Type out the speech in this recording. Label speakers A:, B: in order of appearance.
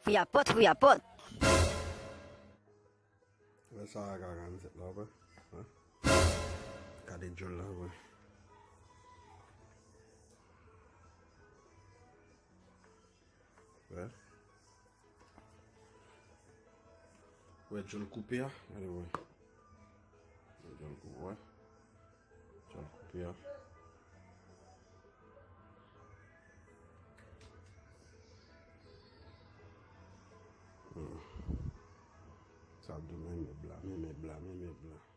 A: Fouillapot.
B: Ouais, ça va gagner cette là, ouais. Regardez John là, ouais. Ouais. Ouais, John coupé, hein. Allez, ouais. John coupé, ouais. John coupé, hein. Ça donne mes blancs, mes blancs.